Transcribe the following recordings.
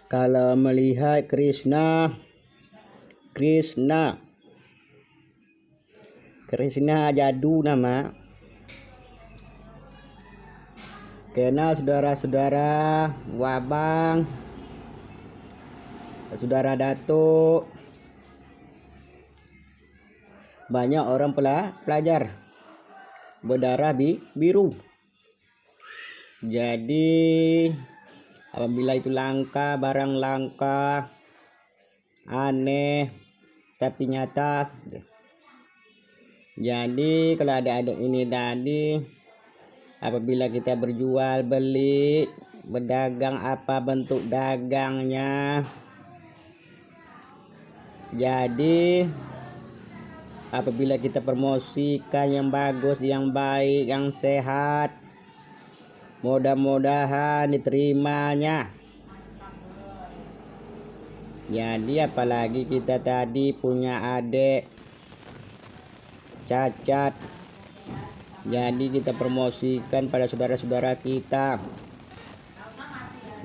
Kalau melihat Krishna jadu nama. Karena saudara-saudara, wabang, saudara datuk, banyak orang pelajar berdarah biru. Jadi apabila itu langka, barang langka, aneh tapi nyata. Jadi kalau ada ini tadi, apabila kita berjual beli, berdagang, apa bentuk dagangnya, jadi apabila kita promosikan yang bagus, yang baik, yang sehat, mudah-mudahan diterimanya. Jadi apalagi kita tadi punya adik cacat, jadi kita promosikan pada saudara-saudara kita.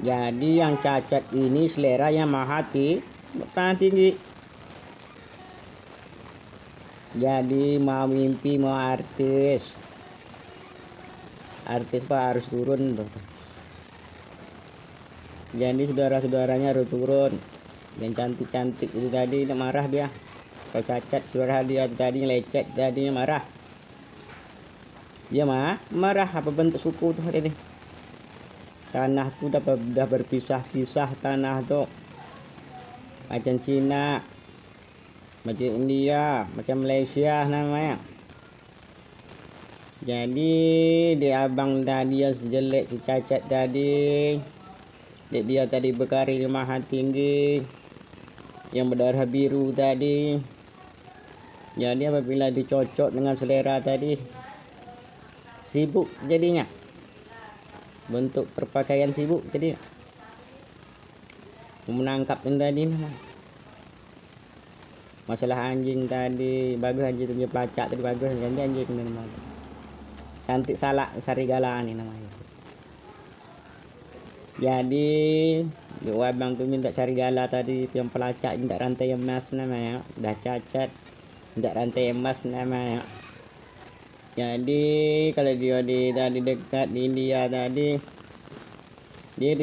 Jadi yang cacat ini seleranya maha tinggi. Jadi mau mimpi, mau artis Pak harus turun tuh. Jadi saudara-saudaranya harus turun. Yang cantik-cantik itu tadi marah dia. Kalau cacat saudara dia tadi lecet, tadinya marah. Dia marah apa bentuk suku tuh ini. Tanah tuh udah berpisah-pisah tanah tuh. Macam Cina, macam India, macam Malaysia namanya. Jadi dia abang tadi yang sejelek, si cacat tadi, dia tadi berkarir maha tinggi, yang berdarah biru tadi. Jadi apabila dicocok dengan selera tadi, sibuk jadinya, bentuk perpakaian sibuk jadi menangkap tadi. Masalah anjing tadi bagus, anjing punya pelacak tadi bagus, anjing namanya cantik, salah sarigala ini namanya. Jadi abang tuh minta sarigala tadi yang pelacak, minta rantai emas namanya, dah cacat minta rantai emas namanya. Jadi kalau dia tadi dekat di India tadi, dia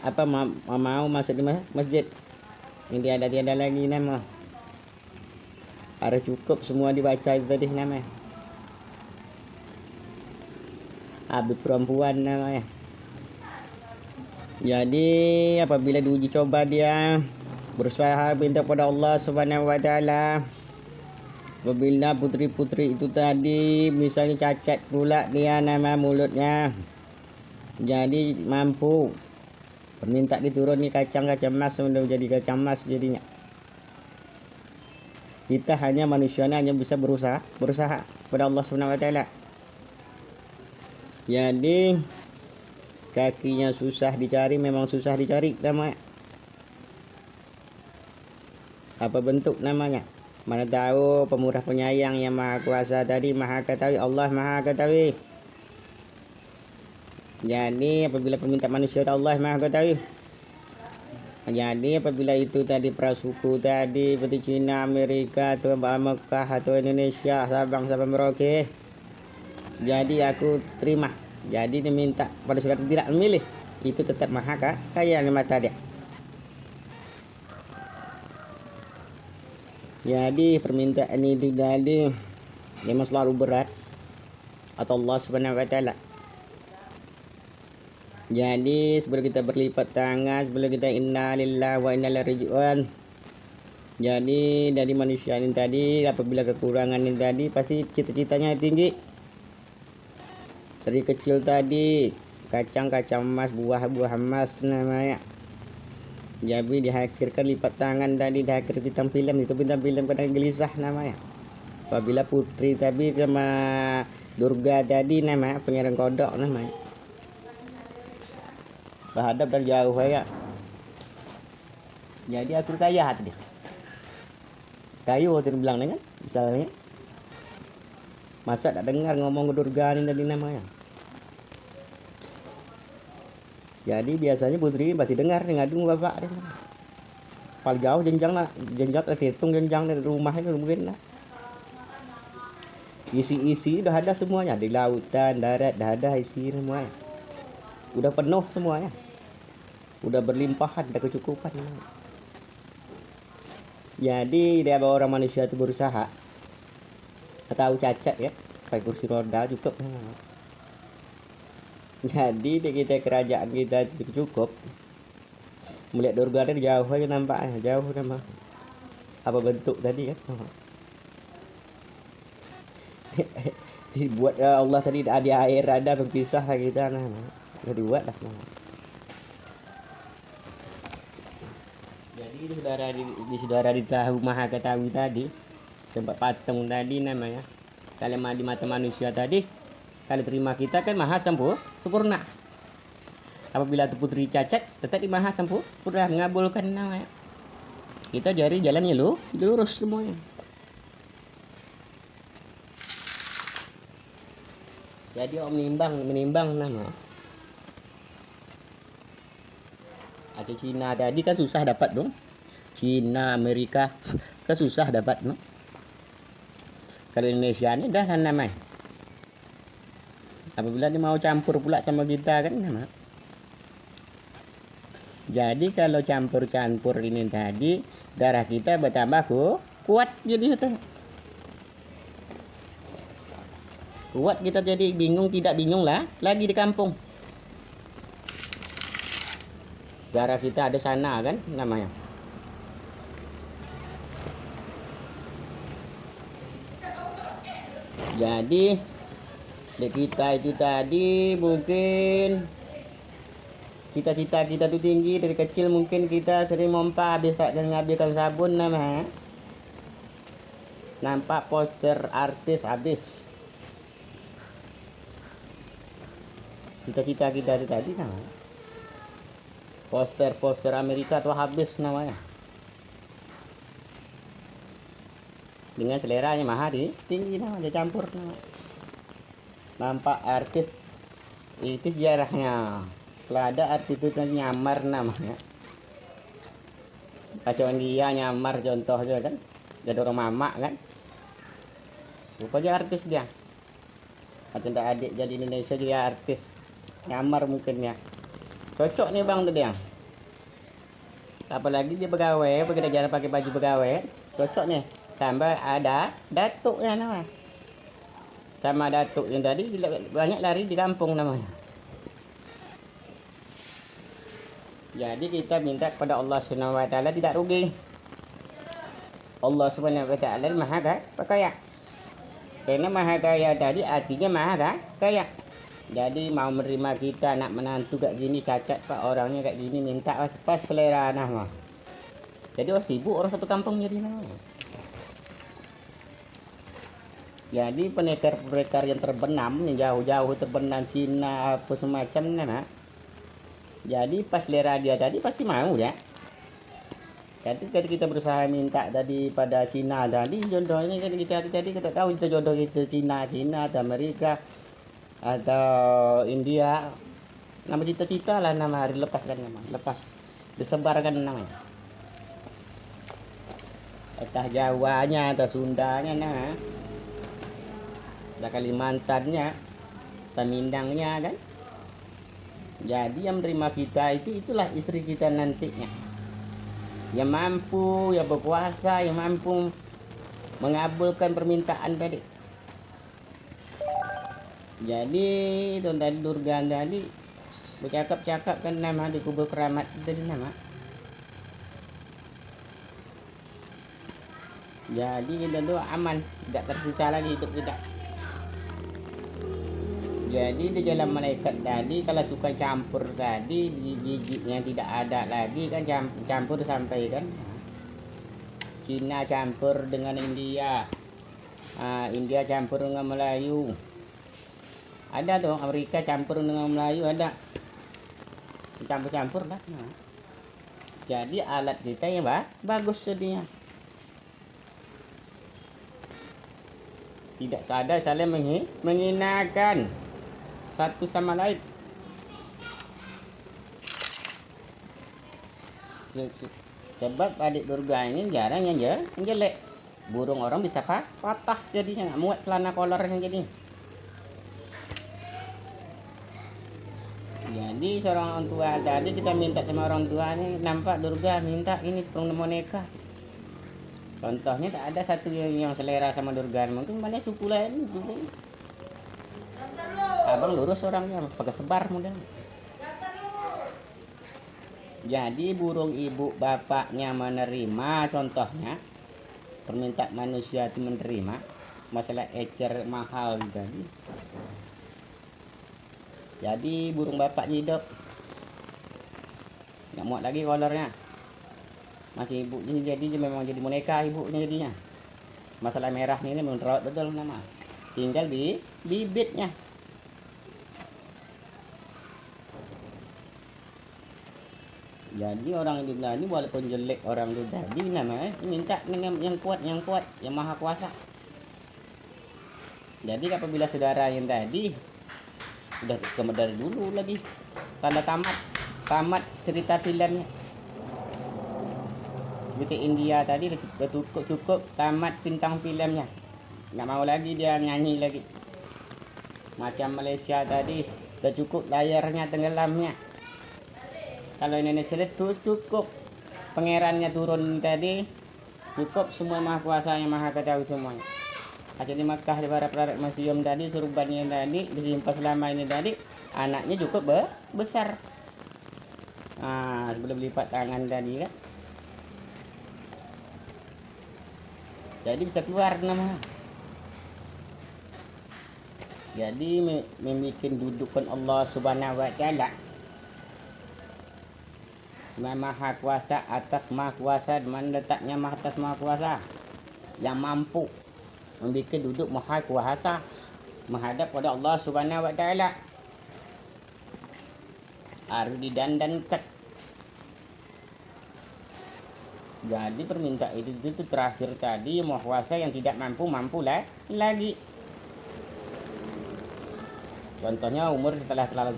apa mau masuk di masjid ini tiada lagi nama, harus cukup semua dibaca itu tadi namanya. Habis perempuan namanya. Jadi apabila diuji coba dia berusaha minta pada Allah Subhanahu wa taala, apabila putri-putri itu tadi misalnya cacat pula dia nama mulutnya, jadi mampu minta diturun nih kacang emas, sudah jadi kacang emas jadinya. Kita hanya manusianya hanya bisa berusaha pada Allah Subhanahu wa taala. Jadi kakinya susah dicari, memang susah dicari namanya. Apa bentuk namanya? Mana tahu pemurah penyayang yang maha kuasa tadi, maha ketahui, Allah maha ketahui. Jadi apabila permintaan manusia Allah maha ketahui. Jadi apabila itu tadi prasuku tadi seperti Cina, Amerika, atau Mekah, atau Indonesia, Sabang sampai Merauke, jadi aku terima. Jadi diminta pada saudara tidak memilih, itu tetap maha kaya di mata dia. Jadi permintaan itu tadi memang selalu berat atau Allah Subhanahu wa taala. Jadi sebelum kita berlipat tangan, sebelum kita inna lillahi wa inna ilaihi raji'un, jadi dari manusia ini tadi apabila kekurangan ini tadi pasti cita-citanya tinggi. Dari kecil tadi kacang emas, buah emas namanya. Jadi diakhirkan lipat tangan tadi, diakhir bintang film itu, bintang film kadang gelisah namanya. Apabila putri tadi sama Durga tadi namanya, penyerang kodok namanya, berhadap dari jauh ya. Jadi aku kaya hati dia. Kayu waktu bilang kan, misalnya. Masa tak dengar ngomong ke Durga ini tadi namanya. Jadi biasanya putri pasti dengar nih ngadu bapak dia. Paling jauh jenjang lah, jenjang terhitung jenjang dari rumahnya mungkin lah. Isi udah ada semuanya di lautan, darat, dah ada isi semuanya. Udah penuh semuanya. Udah berlimpahan, ada kecukupan. Jadi dia orang manusia itu berusaha atau cacat ya, pakai kursi roda cukup. Jadi di kita kerajaan kita itu cukup. Melihat surga dari jauh aja nampaknya, jauh nama. Apa bentuk tadi kan? Dibuat Allah tadi ada air, ada pempisah kita nah. Dibuat lah. Jadi saudara di tahu maha ketahui tadi, tempat patung tadi namanya. Kalau di mata manusia tadi, kalau terima kita kan maha sempurna. Apabila itu putri cacat, tetap di maha sempurna mengabulkan namanya. Kita jari jalannya lurus semuanya. Jadi menimbang nama. Atau Cina tadi kan susah dapat dong. Cina, Amerika kan susah dapat dong. Kalau Indonesia ini dah namanya. Apabila dia mau campur pula sama kita kan nama. Jadi kalau campur-campur ini tadi darah kita bertambah kuat jadi itu. Kuat kita jadi bingung tidak bingung lah lagi di kampung. Darah kita ada sana kan namanya. Jadi di kita itu tadi mungkin cita-cita kita tuh tinggi dari kecil, mungkin kita sering mompa bisa dan ngambilkan sabun namanya. Nampak poster artis habis. Cita-cita kita itu tadi namanya. Poster Amerika tuh habis namanya. Dengan seleranya maha tinggi namanya, campur namanya. Nampak artis itu sejarahnya. Kalau ada artis itu nyamar namanya. Kacauan dia nyamar contohnya kan. Jadi orang mama kan. Rupanya artis dia. Atau adik jadi Indonesia jadi artis. Nyamar mungkin ya. Cocok nih bang tadi ya. Apalagi dia pegawai, pakai jalan pakai baju pegawai. Cocok nih. Sampai ada datuknya namanya. Sama datuk yang tadi banyak lari di kampung namanya. Jadi kita minta kepada Allah Subhanahu wa taala tidak rugi. Allah Subhanahu wa taala maha kaya. Karena maha kaya tadi artinya maha kaya. Jadi mau menerima kita anak menantu kayak gini cacat pak orangnya kayak gini minta pas selera nama. Jadi sibuk orang satu kampung jadi namanya. Jadi pendekar yang terbenam yang jauh-jauh terbenam Cina apa semacamnya nah. Jadi pas selera dia tadi pasti mau ya. Jadi kita berusaha minta tadi pada Cina tadi jodohnya kan kita tadi kita tahu kita jodoh itu Cina atau Amerika atau India. Nama cita-cita lah nama hari lepaskan nama lepas disebarkan namanya. Entah Jawanya atau Sundanya nah. Ada Kalimantannya, atau Mindangnya kan. Jadi yang menerima kita itulah istri kita nantinya. Yang mampu, yang berkuasa, yang mampu mengabulkan permintaan tadi. Jadi itu tadi Durgan tadi bercakap-cakap kan nama di kubur keramat tadi nama. Jadi kita tuh aman, tidak tersisa lagi hidup kita. Jadi di jalan malaikat tadi kalau suka campur tadi giginya tidak ada lagi kan campur sampai kan Cina campur dengan India, India campur dengan Melayu, ada tuh Amerika campur dengan Melayu ada campur-campur lah. Jadi alat kita ya bagus jadinya. Tidak sadar saling menghinakan satu sama lain. Sebab adik Durga ini jarang yang jelek. Burung orang bisa patah jadinya, nggak muat celana kolornya jadi. Jadi seorang orang tua tadi kita minta sama orang tua ini, nampak Durga minta ini boneka. Contohnya tak ada satu yang selera sama Durga, mungkin banyak suku lain dulu. Abang lurus orangnya pakai sebar model. Jadi burung ibu bapaknya menerima, contohnya permintaan manusia itu menerima, masalah ecer mahal jadi burung bapaknya hidup, nggak muat lagi kolornya, masih ibunya jadi memang jadi boneka ibunya jadinya. Masalah merah ini menurut betul nama, tinggal di bibitnya. Jadi orang itu tadi walaupun jelek orang itu tadi namanya minta yang kuat, yang maha kuasa. Jadi apabila saudara yang tadi udah dari dulu lagi tanda tamat cerita filmnya, seperti India tadi udah cukup tamat bintang filmnya, nggak mau lagi dia nyanyi lagi. Macam Malaysia tadi udah cukup layarnya tenggelamnya. Kalau Indonesia itu cukup pangerannya turun tadi, cukup semua maha kuasa yang maha ketahui semuanya. Ada di Makkah di Barat Museum tadi, surbannya tadi disimpan selama ini tadi, anaknya cukup besar. Sebelum lipat tangan tadi kan. Jadi bisa keluar nama. Jadi membuat dudukan Allah Subhanahu wa taala, maha kuasa atas maha kuasa, di mana letaknya maha atas maha kuasa yang mampu membuat duduk maha kuasa menghadap pada Allah Subhanahu wa taala. Harus didandankan. Jadi permintaan itu terakhir tadi maha kuasa yang tidak mampu lah lagi. Contohnya umur setelah terlalu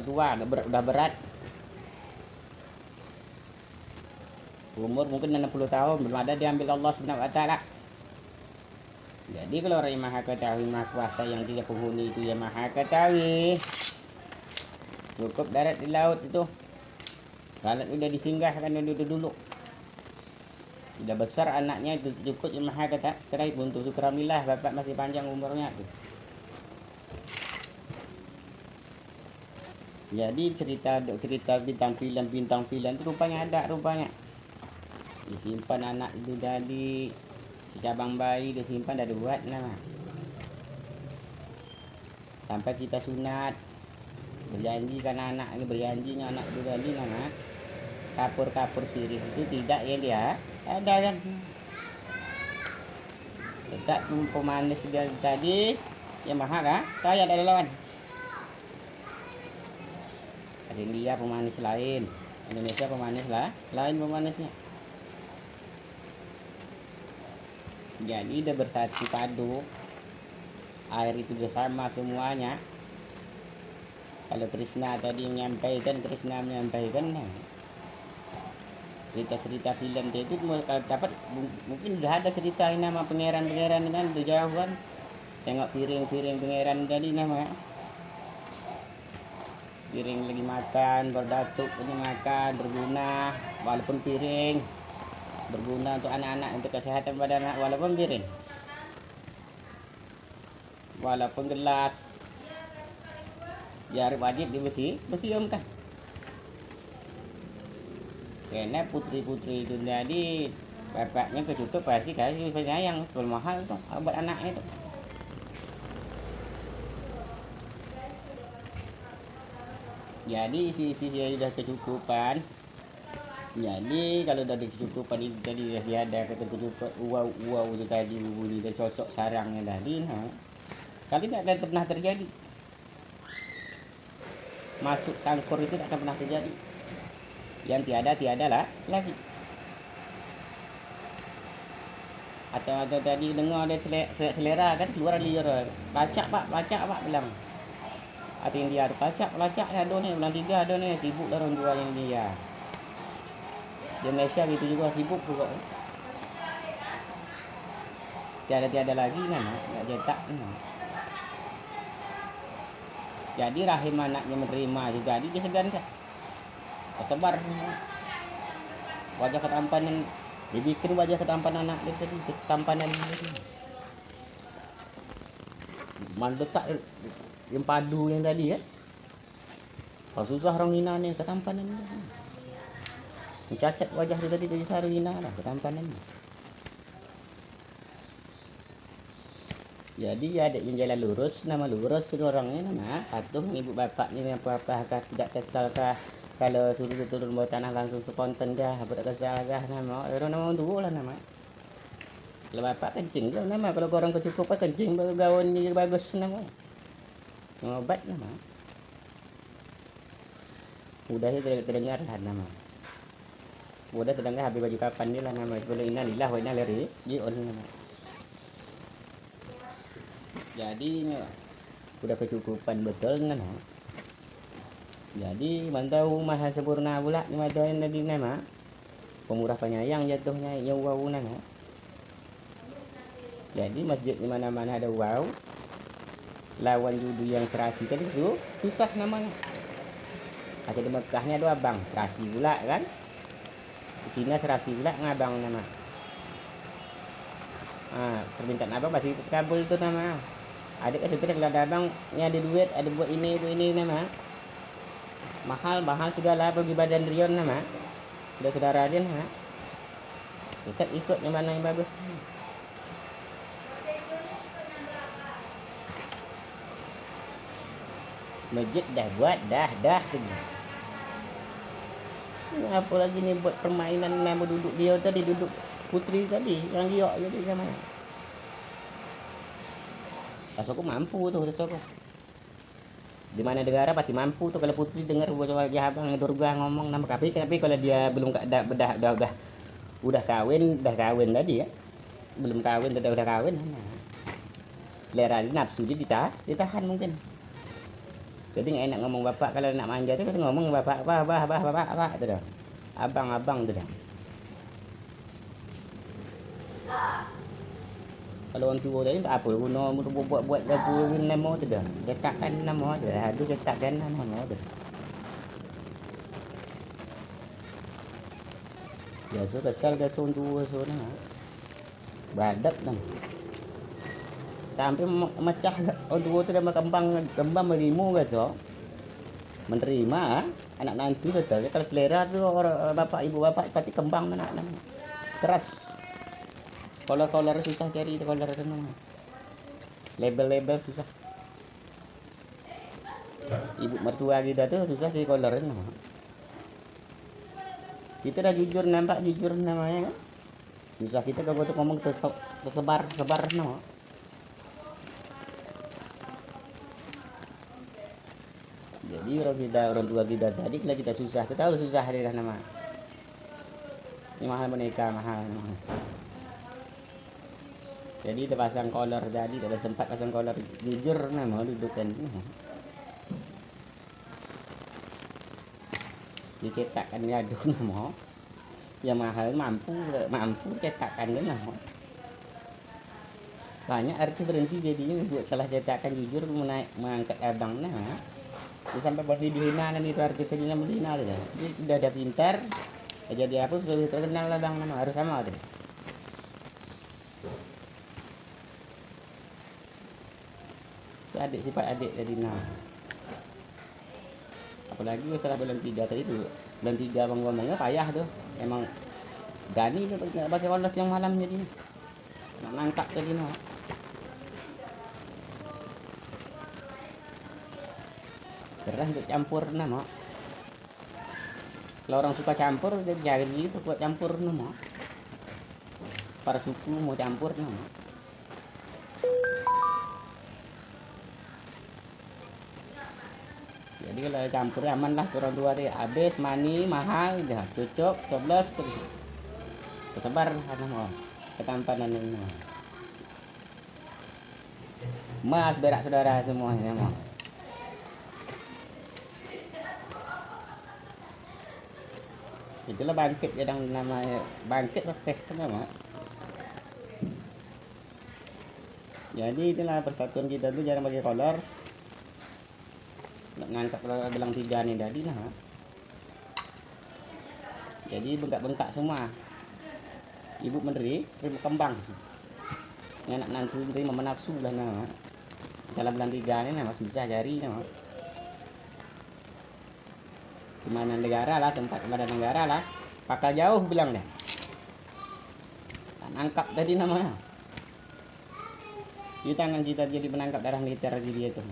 tua, udah berat. Umur mungkin 60 tahun belum ada diambil Allah Subhanahu wa taala. Jadi kalau orang yang maha ketahui maha kuasa yang tidak penghuni itu yang maha ketahui, cukup darat di laut itu. Lalat udah disinggahkan dulu. Udah besar anaknya itu cukup yang maha ketahui, untuk syukurillah bapak masih panjang umurnya tuh. Jadi cerita bintang film itu rupanya ada disimpan anak itu dari cabang bayi, disimpan dari buat nama sampai kita sunat, berjanjinya anak itu tadi nama kapur sirih itu tidak ya dia ada kan, letak pemanis dia tadi yang maha kan kaya ada lawan. Ada India pemanis lain, Indonesia pemanis lain pemanisnya. Jadi udah bersatu padu, air itu udah sama semuanya. Kalau Krishna tadi menyampaikan cerita film dia itu kalau dapat mungkin udah ada cerita nama pangeran kan udah jauh kan, tengok piring pangeran tadi nama piring lagi makan, berdatuk lagi makan, berguna walaupun piring, berguna untuk anak-anak, untuk kesehatan badan anak, walaupun piring, walaupun gelas, ya wajib dibersihkan. Karena putri itu jadi bapaknya kecukup pasti kasih sayang, mahal tuh buat anaknya itu. Jadi sisi sudah kecukupan. Jadi kalau udah kecukupan itu tadi dia ada kecukupan uau itu tadi bunyi dia cocok sarangnya tadi, kali tidak akan pernah terjadi. Masuk sangkur itu tidak akan pernah terjadi. Yang tiada lah lagi. Atau tadi dengar ada selera kan keluar liar. Pacak pak bilang. Atau India tu pacak ada ni bulan 3 ada ni sibuk dah orang jual yang dia. Di Malaysia gitu juga sibuk juga. Tiada lagi kan, nggak cetak. Jadi rahim anaknya menerima juga, jadi dia segan kan, tersebar wajah ketampanan, dibikin wajah ketampanan anak dia tadi, ketampanan dia. Mandetak yang padu yang tadi kan, kalau susah orang hina nih ketampanan dia. Mencacat wajah dia tadi jadi saru hina lah ketampanan. Jadi ada yang jalan lurus, nama lurus orangnya nama patuh ibu bapaknya apa-apa tidak kesal kah, kalau suruh turun bawah tanah langsung spontan dah, tidak kesal kah nama orang nama dua lah nama. Kalau bapak kencing lah nama, kalau orang kecukupan kencing gaun dia bagus nama. Ngobat nama. Udahnya terdengar lah nama. Udah terdengar habis baju kapan dia lah nama. Sebelum innalillah wa inna ilaihi raji'un nama. Jadi udah kecukupan betul kan. Jadi mantau maha sempurna pula ni madain tadi nama. Pemurah penyayang jatuhnya yang wow nama. Jadi masjid di mana-mana ada wow. Lawan judu yang serasi tadi tu susah namanya. Ada di Mekahnya ada abang serasi pula kan. Di Cina serasi pula ngabang nama. Permintaan abang pasti kabul tu nama. Ada kesetir kalau ada abangnya ada duit, ada buat ini nama. Mahal segala pergi badan Rion nama. Sudah saudara dia nama. Kita ikut yang mana yang bagus. Masjid dah buat dah tu. Apa lagi ni buat permainan nama duduk dia tadi, duduk putri tadi yang giok jadi namanya. Rasaku mampu tuh rasaku. Di mana negara pasti mampu tuh kalau putri dengar wajah abang Durga ngomong nama tapi kalau dia belum udah kawin tadi ya. Belum kawin udah kawin. Selera dia nafsu dia ditahan mungkin. Jadi nggak enak ngomong bapak, kalau nak manja tuh kita ngomong bapak tuh dah. Abang tuh dah. Kalau orang tua tadi tak apa guna buat dapur nama tu dah. Cetakkan nama tu dah. Ada cetakkan nama tu. Ya so kesal ke son tua so nah. Badak dah. Sampai mecah orang tua tu dah kembang merimu ke so. Menerima anak nanti betul. Kalau selera tu orang bapak ibu bapak pasti kembang anak keras. Kolor susah cari kolor itu nama. Label susah. Ibu mertua kita tuh susah cari kolor itu nama. Kita dah jujur nampak jujur namanya kan. Susah kita kalau tuh ngomong tersebar nama. Jadi orang tua kita tadi kalau kita susah, kita tahu susah dia nama. Ini mahal menikah mahal. Jadi dia pasang kolor tadi, ada sempat pasang kolor jujur nama dudukan. Dicetakkan gaduh nama. Yang mahal mampu cetakkan dia nama. Banyak artis berhenti jadi buat salah cetakkan jujur mengangkat abang nah. Dia sampai buat dihina dan itu artis saja nama dihina dia. Dia udah ada pintar, jadi apa sudah terkenal lah bang nama harus sama tu. Adik sifat adik tadi nah. Apalagi masalah bulan 3 tadi tu. Bulan 3 bang ngomongnya payah tuh. Emang Gani tu pakai kolos yang malam jadi. Nak nangkap tadi nah. Keras untuk campur nama. Kalau orang suka campur jadi cari gitu buat campur nama. Para suku mau campur nama. Jadi kalau campur aman lah orang tua dia habis mani mahal dah cocok coblos terus tersebar nama ketampanan ini. Mas berak saudara semua nama. Itulah bangkit yang namanya bangkit reseh nama. Jadi itulah persatuan kita tuh jarang pakai kolor. Ngangkat gelang 3 nih tadi nah. Jadi bengkak-bengkak semua. Ibu menteri, ibu kembang. Anak nantu menteri menafsu lah nama. Dalam gelang 3 ini nama susah jari nama. Kemana negara lah, tempat kemana negara lah. Pakal jauh bilang dah. Nangkap tadi namanya. Di tangan kita jadi penangkap darah militer di dia tuh.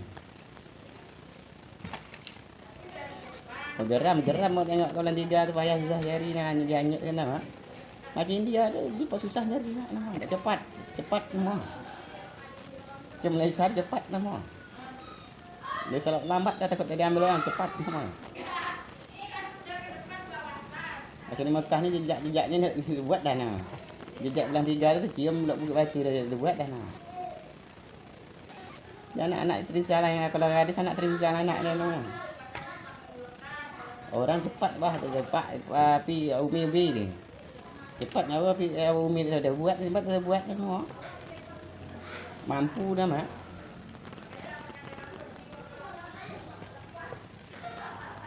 Geram mau tengok kalau 3 tu payah susah jari nah hanyut kan nama. Macam dia tu dia susah jari nama. Tak cepat nama. Macam Malaysia cepat nama. Dia salah lambat dah takut dia ambil orang cepat nama. Macam di Mekah ni jejak-jejaknya nak buat dah nah. Jejak belang 3 tu cium blok bukit batu dah buat dah nah. Dan anak-anak Trisal yang kalau ada anak Trisal anak dia nah. Orang cepat bah cepat api umi ni. Cepat nyawa api umi dah buat dah semua. Mampu dah mak.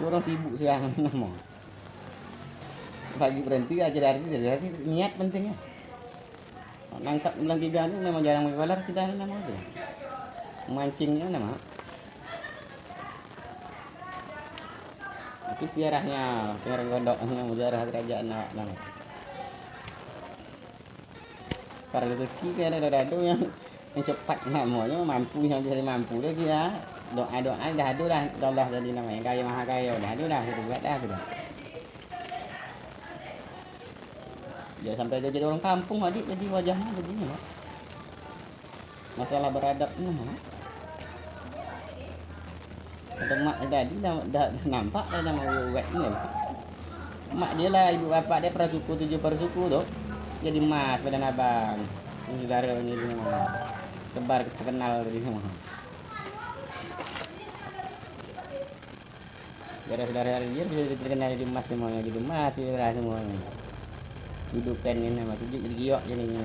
Orang sibuk sekarang nama. Pagi berhenti aja dari niat pentingnya. Nangkap belang 3 ni memang jarang mengolar kita ni nama tu. Mancingnya nama. Itu sejarahnya, sejarah gondoknya, sejarah kerajaan nama. Para rezeki kan ada yang cepat namanya mampu yang jadi mampu dah dia. Doa dah ada dah Allah jadi nama yang kaya maha kaya dah ada dah kita buat dah sudah. Ya sampai dia jadi orang kampung adik jadi wajahnya begini mak. Masalah beradab ni mak. Kata mak tadi dah nampak dah nama buat ni. Mak dia lah ibu bapak dia perasuku 7 persuku tu. Jadi mas badan abang. Ini saudaranya ni mak. Sebar terkenal tadi mak. Saudara-saudara dia bisa terkenal jadi mas semuanya, jadi mas saudara semuanya. Dudukan ni nama sujud jadi giok jadinya.